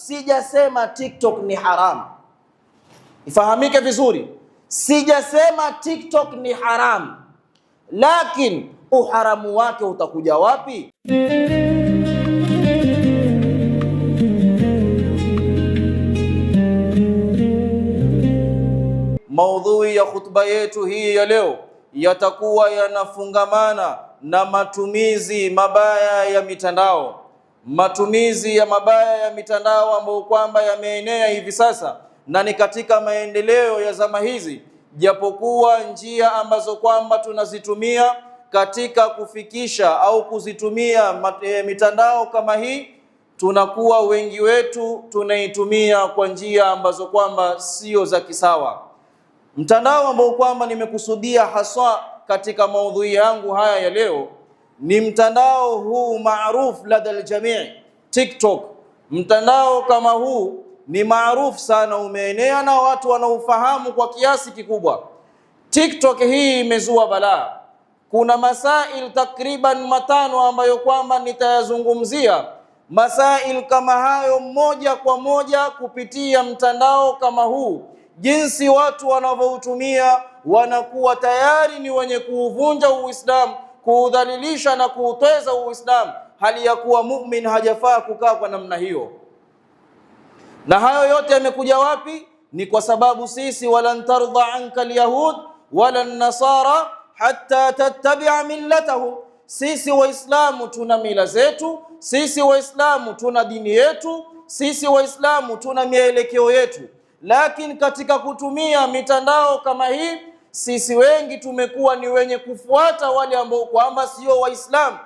sijasema TikTok ni haram. Ifahamike vizuri, sijasema TikTok ni haram, lakini uharamu wake utakuja wapi? Maudhui ya khutba yetu hii ya leo yatakuwa yanafungamana na matumizi mabaya ya mitandao. Matumizi ya mabaya ya mitandao ambayo kwamba yameenea hivi sasa na ni katika maendeleo ya zama hizi, japokuwa njia ambazo kwamba tunazitumia katika kufikisha au kuzitumia mitandao kama hii, tunakuwa wengi wetu tunaitumia kwa njia ambazo kwamba sio za kisawa. Mtandao ambao kwamba nimekusudia haswa katika maudhui yangu haya ya leo ni mtandao huu maarufu ladal jamii, TikTok. Mtandao kama huu ni maarufu sana, umeenea na watu wanaufahamu kwa kiasi kikubwa. TikTok hii imezua balaa. Kuna masail takriban matano ambayo kwamba nitayazungumzia. Masail kama hayo moja kwa moja kupitia mtandao kama huu, jinsi watu wanavyoutumia, wanakuwa tayari ni wenye kuuvunja Uislamu, kuudhalilisha na kuutweza Uislamu, hali ya kuwa mu'min hajafaa kukaa kwa namna hiyo. Na hayo yote yamekuja wapi? Ni kwa sababu sisi, walan tardha anka alyahud wala nasara hatta tattabi'a millatahum. Sisi Waislamu tuna mila zetu, sisi Waislamu tuna dini yetu, sisi Waislamu tuna mielekeo yetu, lakini katika kutumia mitandao kama hii, sisi wengi tumekuwa ni wenye kufuata wale ambao kwamba sio Waislamu.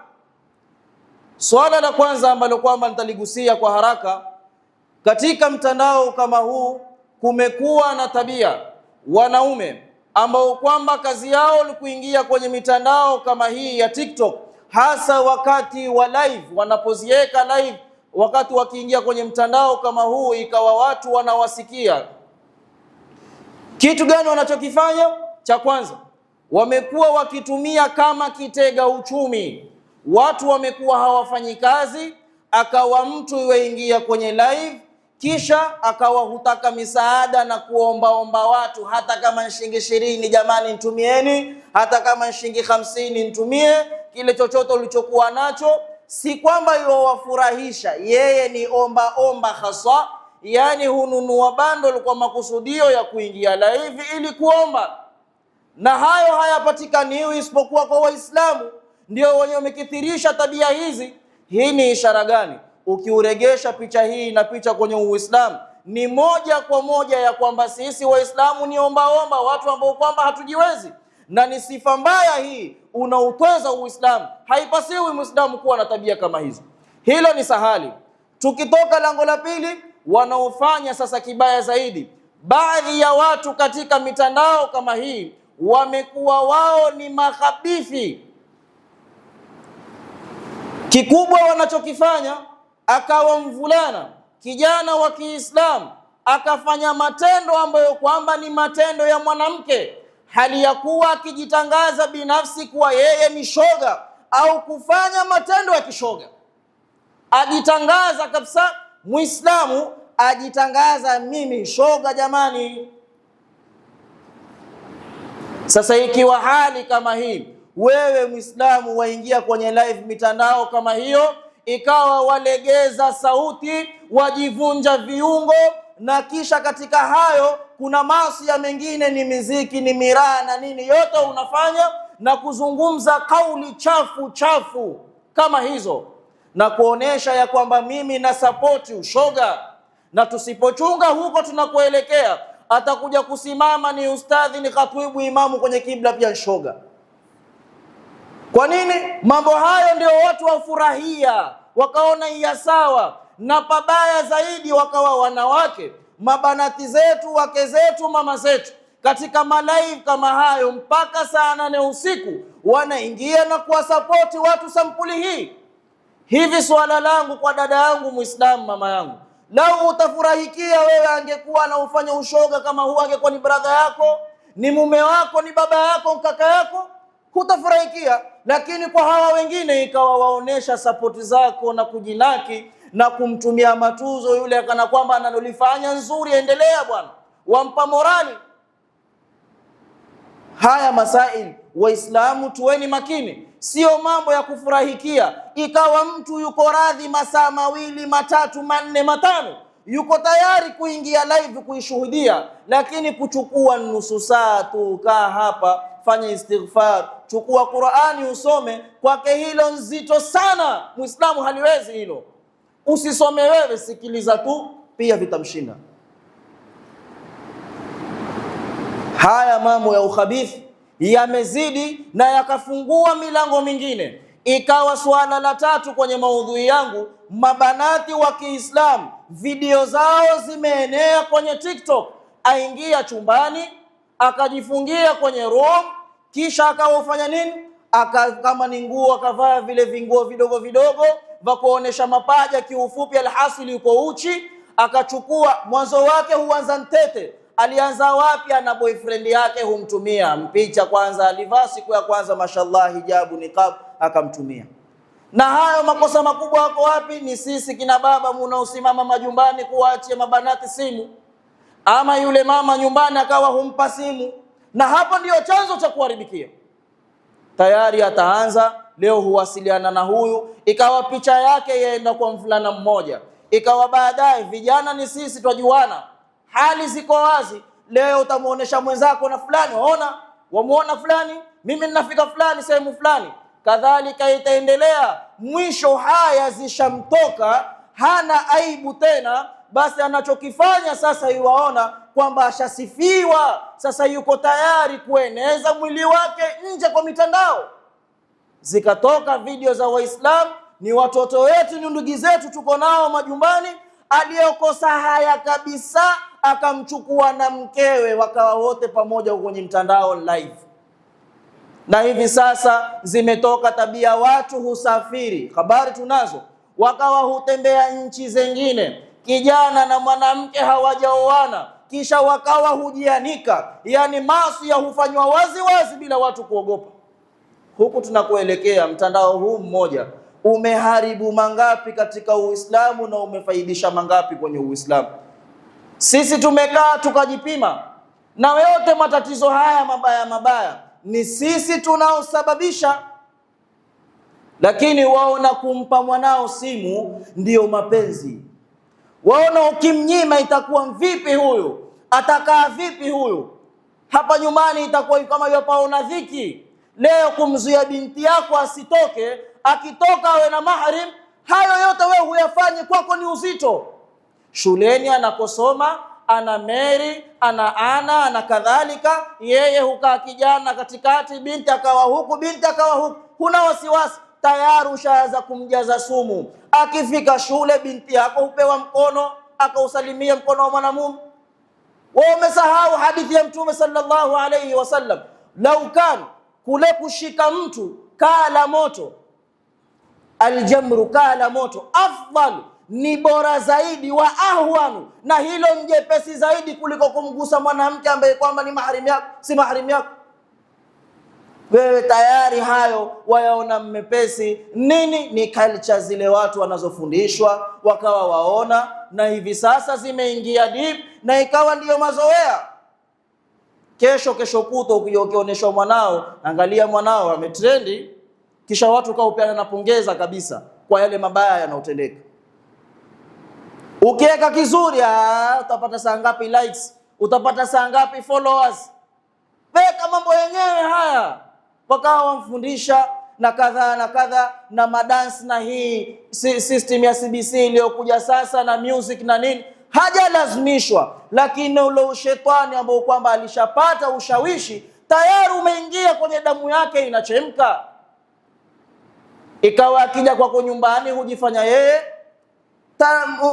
Swala la kwanza ambalo kwamba nitaligusia kwa haraka, katika mtandao kama huu kumekuwa na tabia wanaume ambao kwamba kazi yao ni kuingia kwenye mitandao kama hii ya TikTok, hasa wakati wa live, wanapoziweka live, wakati wakiingia kwenye mtandao kama huu ikawa watu wanawasikia. Kitu gani wanachokifanya? Cha kwanza, wamekuwa wakitumia kama kitega uchumi. Watu wamekuwa hawafanyi kazi, akawa mtu yuingia kwenye live, kisha akawa hutaka misaada na kuombaomba watu, hata kama shilingi 20 jamani nitumieni, hata kama shilingi 50 nitumie, kile chochote ulichokuwa nacho. Si kwamba yowafurahisha, yeye ni omba hasa, yani hununua bundle kwa makusudio ya kuingia live ili kuomba. Na hayo hayapatikani isipokuwa kwa Waislamu, ndio wenye wamekithirisha tabia hizi. Hii ni ishara gani? Ukiuregesha picha hii na picha kwenye Uislamu, ni moja kwa moja ya kwamba sisi Waislamu ni omba, watu ambao kwamba hatujiwezi, na ni sifa mbaya hii, unautweza Uislamu. Haipasiwi Muislamu kuwa na tabia kama hizo. Hilo ni sahali. Tukitoka lango la pili, wanaofanya sasa kibaya zaidi, baadhi ya watu katika mitandao kama hii wamekuwa wao ni makhabithi. Kikubwa wanachokifanya, akawa mvulana kijana wa Kiislamu akafanya matendo ambayo kwamba ni matendo ya mwanamke, hali ya kuwa akijitangaza binafsi kuwa yeye ni shoga au kufanya matendo ya kishoga. Ajitangaza kabisa, Muislamu ajitangaza mimi shoga jamani. Sasa ikiwa hali kama hii, wewe Muislamu waingia kwenye live mitandao kama hiyo, ikawa walegeza sauti, wajivunja viungo, na kisha katika hayo kuna maasi ya mengine, ni miziki, ni miraa na nini, yote unafanya na kuzungumza kauli chafu kama hizo, na kuonesha ya kwamba mimi na support ushoga. Na tusipochunga huko tunakuelekea, atakuja kusimama ni ustadhi, ni khatibu, imamu kwenye kibla pia shoga. Kwa nini? Mambo hayo ndio watu wafurahia, wakaona iya sawa. Na pabaya zaidi, wakawa wanawake, mabanati zetu, wake zetu, mama zetu, katika malaivu kama hayo mpaka saa 8 usiku wanaingia na kuwasapoti watu sampuli hii. Hivi swala langu kwa dada yangu Muislamu, mama yangu, lau utafurahikia wewe angekuwa na ufanya ushoga kama huo, angekuwa ni brother yako, ni mume wako, ni baba yako, kaka yako, hutafurahikia. Lakini kwa hawa wengine ikawa waonesha sapoti zako na kujinaki na kumtumia matuzo yule kana kwamba analolifanya nzuri, endelea bwana, wampa morali. Haya masail Waislamu tuweni makini, sio mambo ya kufurahikia. Ikawa mtu yuko radhi masaa 2, 3, 4, 5 yuko tayari kuingia live kuishuhudia, lakini kuchukua nusu saa tu, kaa hapa, fanya istighfar, chukua Qur'ani usome, kwake hilo nzito sana. Muislamu haliwezi hilo. Usisome wewe, sikiliza tu, pia vitamshinda. Haya mambo ya ukhabithi yamezidi na yakafungua milango mingine. Ikawa swala la tatu kwenye maudhui yangu, mabanati wa Kiislamu video zao zimeenea kwenye TikTok. Aingia chumbani, akajifungia kwenye room, kisha akawafanya nini? Kama ni nguo akavaa vile vinguo vidogo vidogo vya kuonesha mapaja kiufupi, alhasili yuko uchi. Akachukua, mwanzo wake huanza ntete. Alianza wapi? Ana boyfriend yake humtumia mpicha. Kwanza alivaa siku ya kwanza, mashallah, hijabu, niqab, akamtumia. Na hayo makosa makubwa yako wapi? Ni sisi kina baba munaosimama majumbani kuachia mabanati simu, ama yule mama nyumbani akawa humpa simu, na hapo ndio chanzo cha kuharibikia. Tayari ataanza leo huwasiliana na huyu, ikawa picha yake yaenda kwa mfulana mmoja, ikawa baadaye vijana ni sisi twajuana, hali ziko wazi. Leo utamuonesha mwenzako na fulani, waona, wamuona fulani, mimi ninafika fulani sehemu fulani, kadhalika itaendelea. Mwisho haya zishamtoka, hana aibu tena. Basi anachokifanya sasa, yuwaona kwamba ashasifiwa, sasa yuko tayari kueneza mwili wake nje kwa mitandao. Zikatoka video za Waislamu, ni watoto wetu, ni ndugu zetu, tuko nao majumbani. Aliyokosa haya kabisa akamchukua na mkewe, wakawa wote pamoja kwenye mtandao live. Na hivi sasa zimetoka tabia, watu husafiri, habari tunazo, wakawa hutembea nchi zingine, kijana na mwanamke hawajaoana, kisha wakawa hujianika, yani maasi ya hufanywa wazi wazi bila watu kuogopa. Huku tunakoelekea, mtandao huu mmoja umeharibu mangapi katika Uislamu na umefaidisha mangapi kwenye Uislamu? Sisi tumekaa tukajipima, na yote matatizo haya mabaya ni sisi tunaosababisha. Lakini waona kumpa mwanao simu ndiyo mapenzi, waona ukimnyima itakuwa vipi huyu, atakaa vipi huyu, hapa nyumbani itakuwa kama yapaona dhiki. Leo kumzuia binti yako asitoke, akitoka awe na mahrim, hayo yote wewe huyafanyi, kwako ni uzito. Shuleni anakosoma, ana meri, ana kadhalika, yeye hukaa kijana katikati, binti akawa huku, binti akawa huku, huna wasiwasi, tayari ushaanza kumjaza sumu. Akifika shule, binti yako hupewa mkono, akausalimia mkono wa mwanamume. Wewe umesahau hadithi ya Mtume sallallahu alayhi wasallam, lau kan kule kushika mtu kala moto, aljamru kala moto, afdal ni bora zaidi, wa ahwanu, na hilo njepesi zaidi kuliko kumgusa mwanamke ambaye kwamba ni maharimu yako, si maharimu yako. Wewe tayari hayo wayaona mmepesi. Nini? Ni culture zile watu wanazofundishwa wakawa waona, na hivi sasa zimeingia deep na ikawa ndiyo mazoea. Kesho kuto ukionyeshwa mwanao, angalia mwanao ametrendi, kisha watu kaupeana na pongeza kabisa kwa yale mabaya yanayotendeka. Ukiweka kizuri, utapata saa ngapi likes, utapata saa ngapi followers. Weka mambo yenyewe haya, wakawa wamfundisha na kadha na madance, na hii system ya CBC iliyokuja sasa na music na nini, hajalazimishwa. Lakini ule ushetani ambao kwamba alishapata ushawishi tayari umeingia kwenye damu yake, inachemka. Ikawa akija kwako nyumbani hujifanya yeye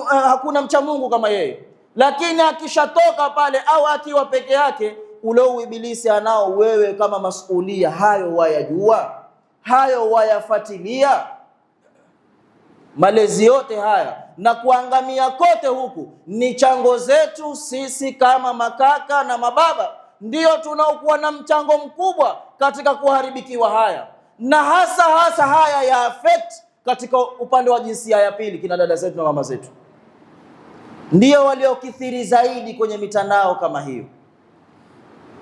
hakuna mcha Mungu kama yeye, lakini akishatoka pale au akiwa peke yake, ule uibilisi anao wewe kama masulia. Hayo wayajua, hayo wayafuatilia. Malezi yote haya na kuangamia kote huku ni chango zetu sisi kama makaka na mababa, ndio tunaokuwa na mchango mkubwa katika kuharibikiwa haya. Na hasa haya ya affect katika upande wa jinsia ya pili, kina dada zetu na mama zetu ndio waliokithiri zaidi kwenye mitandao kama hiyo.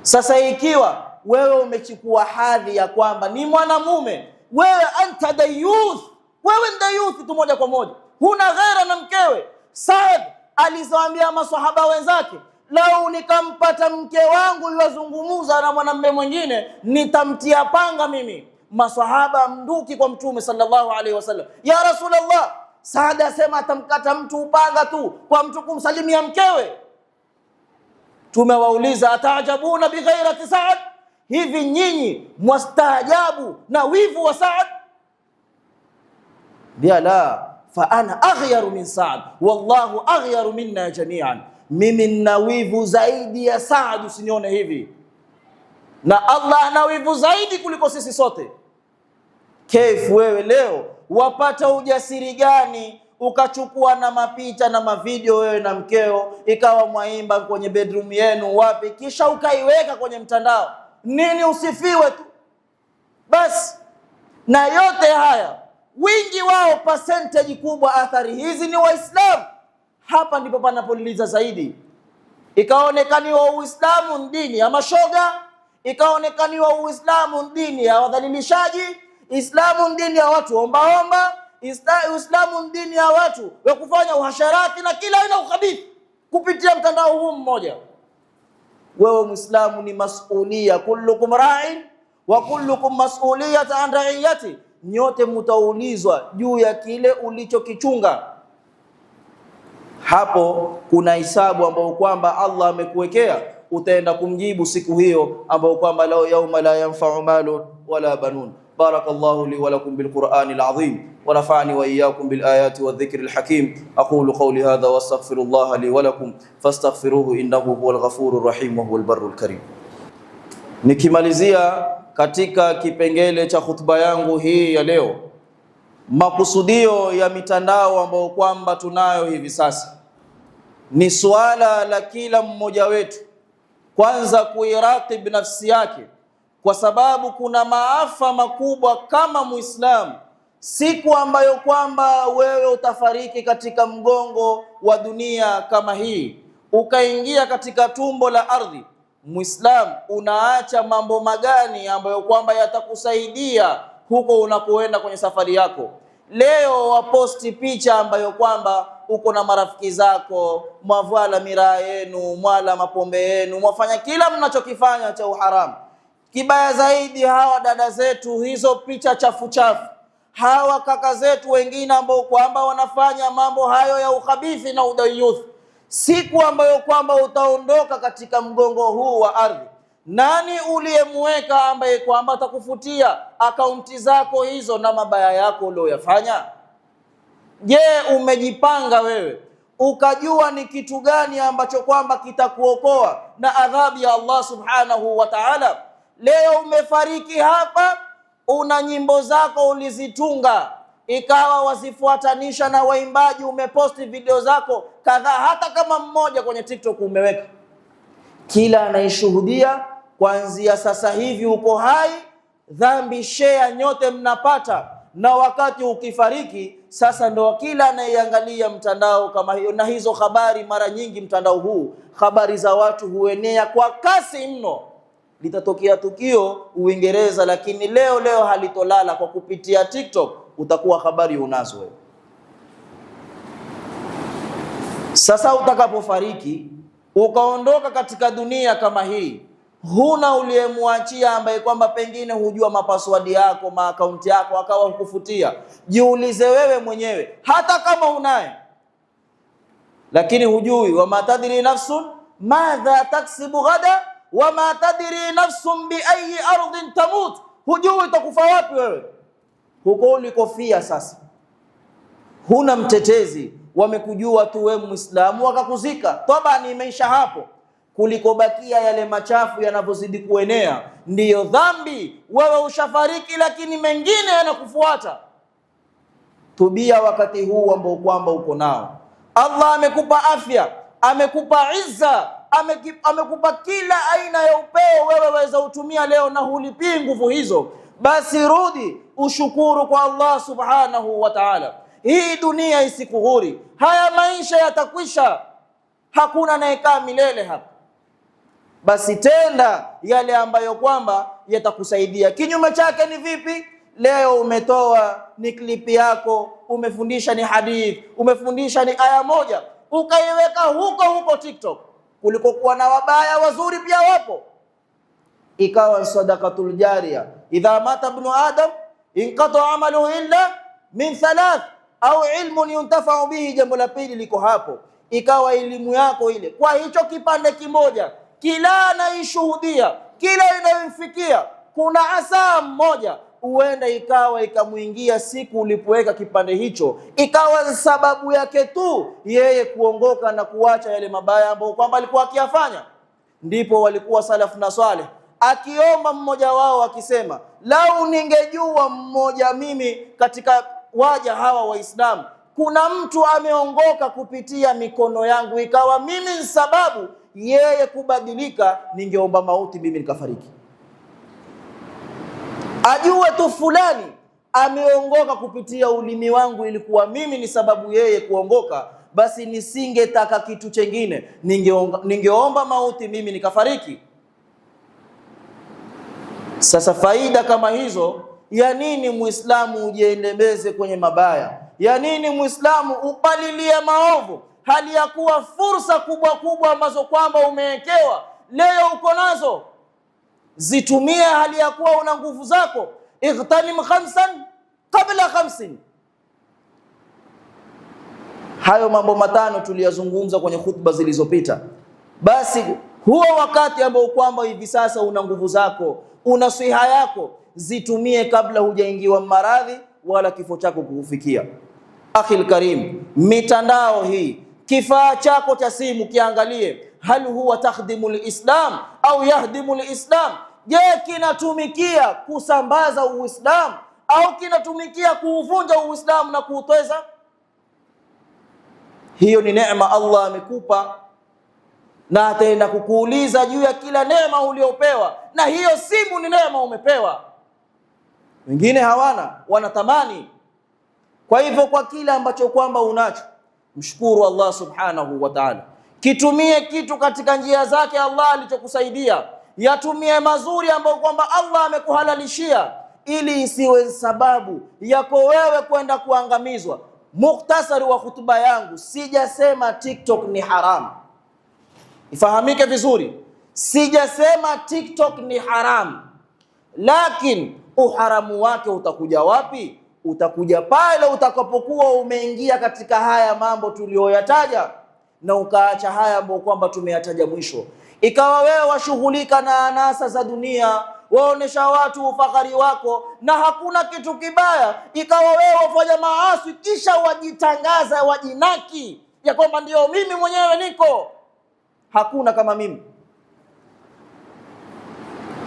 Sasa ikiwa wewe umechukua hadhi ya kwamba ni mwanamume, wewe anta dayuth, wewe ni dayuth tu moja kwa moja, huna ghera na mkewe. Saad alizoambia maswahaba wenzake, lau nikampata mke wangu yozungumuza na mwanamume mwingine nitamtia panga mimi. Maswahaba mduki kwa Mtume sallallahu alaihi wasallam, ya Rasulullah, Saad asema atamkata mtu upanga tu kwa mtu kumsalimia mkewe. Tumewauliza, ataajabuna bighairati Saad, hivi nyinyi mwastaajabu na wivu wa Saad? Biala, fa ana aghyaru min Saad wallahu aghyaru minna jami'an, mimi nina wivu zaidi ya Saad, usinione hivi, na Allah ana wivu zaidi kuliko sisi sote. Kaifu wewe leo wapata ujasiri gani ukachukua na mapicha na mavideo wewe na mkeo, ikawa mwaimba kwenye bedroom yenu wapi, kisha ukaiweka kwenye mtandao? Nini usifiwe tu basi? Na yote haya wingi wao, percentage kubwa, athari hizi ni Waislamu. Hapa ndipo panapoliliza zaidi. Ikaonekaniwa Uislamu dini ya mashoga, ikaonekaniwa Uislamu dini ya wadhalilishaji, Islamu dini ya watu ombaomba, Uislamu dini ya watu wa kufanya uhasharati na kila aina ukhabithi kupitia mtandao huu mmoja. Wewe Muislamu ni masulia, kullukum ra'in wa kullukum mas'uliyatan an ra'iyati, nyote mtaulizwa juu ya kile ulichokichunga. Hapo kuna hisabu ambayo kwamba Allah amekuwekea, utaenda kumjibu siku hiyo ambayo kwamba lao yauma la yanfa'u malun wala banun. Barakallahu li wa lakum bil Qur'anil azim wa nafa'ani wa iyyakum bil ayati wadh-dhikril hakim. Aqulu qawli hadha wa astaghfirullaha li wa lakum fastaghfiruhu innahu huwal ghafurur rahim wa huwal barrul karim. Nikimalizia katika kipengele cha khutba yangu hii ya leo, makusudio ya mitandao ambayo kwamba tunayo hivi sasa ni suala la kila mmoja wetu kwanza kuiratib nafsi yake, kwa sababu kuna maafa makubwa kama Muislamu. Siku ambayo kwamba wewe utafariki katika mgongo wa dunia kama hii, ukaingia katika tumbo la ardhi, Muislamu unaacha mambo magani ambayo kwamba yatakusaidia huko unakoenda kwenye safari yako? Leo waposti picha ambayo kwamba uko na marafiki zako, mwavala miraa yenu, mwala mapombe yenu, mwafanya kila mnachokifanya cha uharamu. Kibaya zaidi, hawa dada zetu, hizo picha chafu chafu, hawa kaka zetu wengine ambao kwamba wanafanya mambo hayo ya ukhabithi na udayuth. Siku ambayo kwamba utaondoka katika mgongo huu wa ardhi, nani uliyemweka ambaye kwamba atakufutia akaunti zako hizo na mabaya yako uliyofanya? Je, umejipanga wewe ukajua ni kitu gani ambacho kwamba kitakuokoa na adhabu ya Allah subhanahu wa ta'ala? Leo umefariki hapa, una nyimbo zako ulizitunga, ikawa wazifuatanisha na waimbaji, umeposti video zako kadhaa, hata kama mmoja kwenye TikTok umeweka. Kila anayeshuhudia kuanzia sasa hivi uko hai, dhambi share nyote mnapata, na wakati ukifariki sasa ndo kila anayeangalia mtandao kama hiyo na hizo habari. Mara nyingi mtandao huu habari za watu huenea kwa kasi mno. Litatokea tukio Uingereza, lakini leo halitolala, kwa kupitia TikTok utakuwa habari unazo wewe. Sasa utakapofariki ukaondoka katika dunia kama hii, huna uliyemwachia ambaye kwamba pengine hujua mapassword yako, maakaunti yako, akawa hukufutia. Jiulize wewe mwenyewe, hata kama unaye lakini hujui, wama tadri nafsun madha taksibu ghada wama tadri nafsun bi ayi ardhin tamut, hujui utakufa wapi wewe. Huko ulikofia sasa huna mtetezi, wamekujua tu wewe Muislamu wakakuzika. Tabani imeisha hapo. Kulikobakia yale machafu yanapozidi kuenea ndiyo dhambi. Wewe ushafariki lakini mengine yanakufuata. Tubia wakati huu ambao kwamba uko nao. Allah amekupa afya, amekupa izza, amekupa kila aina ya upeo, wewe waweza utumia leo na hulipii nguvu hizo. basi rudi ushukuru kwa Allah subhanahu wa ta'ala. Hii dunia isikughuri, haya maisha yatakwisha, hakuna anayekaa milele hapa. Basi tenda yale ambayo kwamba yatakusaidia. Kinyume chake ni vipi? Leo umetoa ni klipi yako, umefundisha ni hadith, umefundisha ni aya moja, ukaiweka huko TikTok, kuliko kuwa na wabaya wazuri pia wapo, ikawa sadaqatul jariya. Idha mata ibn adam inqata amaluhu illa min thalath au ilmun yuntafa'u bihi. Jambo la pili liko hapo, ikawa elimu yako ile kwa hicho kipande kimoja, kila anaishuhudia, kila inayomfikia kuna asaa mmoja, huenda ikawa ikamuingia siku ulipoweka kipande hicho, ikawa sababu yake tu yeye kuongoka na kuacha yale mabaya ambayo kwamba alikuwa akiyafanya. Ndipo walikuwa salaf na saleh akiomba mmoja wao akisema, lau ningejua mmoja mimi katika waja hawa Waislamu kuna mtu ameongoka kupitia mikono yangu, ikawa mimi ni sababu yeye kubadilika, ningeomba mauti mimi nikafariki. Ajue tu fulani ameongoka kupitia ulimi wangu, ilikuwa mimi ni sababu yeye kuongoka, basi nisingetaka kitu chengine, ningeomba mauti mimi nikafariki. Sasa faida kama hizo, ya nini Muislamu ujiendebeze kwenye mabaya? Ya nini Muislamu upalilie maovu, hali ya kuwa fursa kubwa ambazo kwamba umewekewa leo uko nazo, zitumie hali ya kuwa una nguvu zako. Ightanim khamsan qabla khamsin. Hayo mambo matano tuliyazungumza kwenye khutba zilizopita. Basi huo wakati ambao kwamba hivi sasa una nguvu zako, una siha yako, zitumie kabla hujaingiwa maradhi wala kifo chako kukufikia. Akhil karim, mitandao hii, kifaa chako cha simu kiangalie, hal huwa takhdimu lislam au yahdimu lislam? Je, kinatumikia kusambaza Uislamu au kinatumikia kuuvunja Uislamu na kuutweza? Hiyo ni neema Allah amekupa, na ataenda kukuuliza juu ya kila neema uliopewa, na hiyo simu ni neema umepewa. Wengine hawana, wanatamani. Kwa hivyo kwa kila ambacho kwamba unacho, mshukuru Allah subhanahu wa ta'ala. Kitumie kitu katika njia zake Allah alichokusaidia. Yatumie mazuri ambayo kwamba Allah amekuhalalishia, ili isiwe sababu yako wewe kwenda kuangamizwa. Mukhtasari wa hutuba yangu, sijasema TikTok ni haramu. Ifahamike vizuri, sijasema TikTok ni haramu, lakini uharamu wake utakuja wapi? Utakuja pale utakapokuwa umeingia katika haya mambo tuliyoyataja, na ukaacha haya ambayo kwamba tumeyataja mwisho. Ikawa wewe washughulika na anasa za dunia, waonesha watu ufahari wako, na hakuna kitu kibaya. Ikawa wewe wafanya maasi kisha wajitangaza, wajinaki ya kwamba ndio mimi mwenyewe niko, hakuna kama mimi.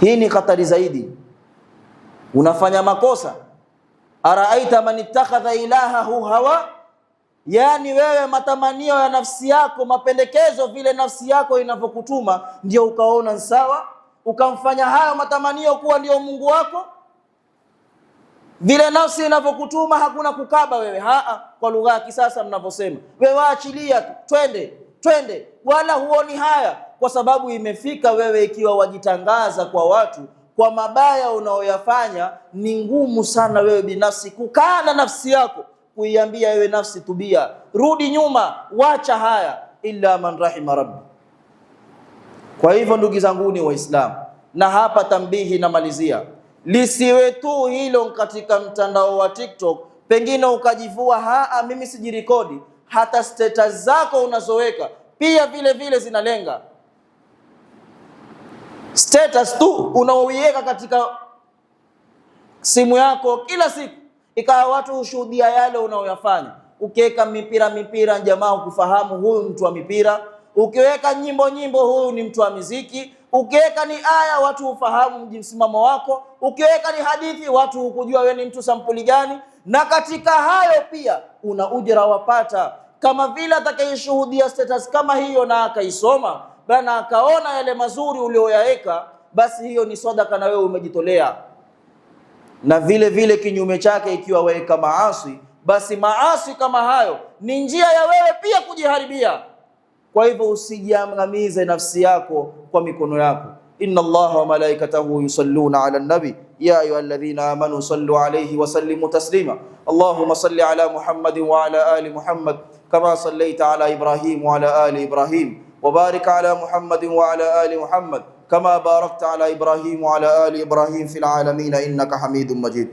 Hii ni hatari zaidi, unafanya makosa. Araaita man ittakhadha ilahahu hawa, yani wewe matamanio ya nafsi yako, mapendekezo vile nafsi yako inavyokutuma ndio ukaona sawa, ukamfanya hayo matamanio kuwa ndio Mungu wako. Vile nafsi inavyokutuma, hakuna kukaba wewe, kwa lugha ya kisasa mnavyosema, wewe achilia tu, twende, wala huoni haya, kwa sababu imefika wewe ikiwa wajitangaza kwa watu kwa mabaya unaoyafanya, ni ngumu sana wewe binafsi kukaa na nafsi yako kuiambia wewe nafsi, tubia, rudi nyuma, wacha haya, illa man rahima rabbi. Kwa hivyo ndugu zangu ni Waislamu, na hapa tambihi namalizia, lisiwe tu hilo katika mtandao wa TikTok, pengine ukajivua mimi sijirekodi. Hata status zako unazoweka pia vile zinalenga status tu unaoiweka katika simu yako kila siku, ikawa watu hushuhudia yale unaoyafanya. Ukiweka mipira jamaa kufahamu huyu mtu wa mipira, ukiweka nyimbo huyu ni mtu wa muziki, ukiweka ni aya watu hufahamu msimamo wako, ukiweka ni hadithi watu hukujua wewe ni mtu sampuli gani. Na katika hayo pia una ujira wapata, kama vile atakayeshuhudia status kama hiyo na akaisoma bana, akaona yale mazuri ulioyaweka, basi hiyo ni sadaka na wewe umejitolea. Na vile vile kinyume chake, ikiwa weka maasi, basi maasi kama hayo ni njia ya wewe pia kujiharibia. Kwa hivyo usijiangamize nafsi yako kwa mikono yako. Inna Allaha wa malaikatahu yusalluna ala nabi ya ayyuhalladhina amanu sallu alayhi wa sallimu taslima. Allahumma salli ala Muhammadin wa ala ali Muhammad kama sallaita ala Ibrahim wa ala ali Ibrahim wa barik ala Muhammadin wa ala ali Muhammad kama barakta ala Ibrahim wa ala ali Ibrahim fil alamin innaka Hamidum Majid.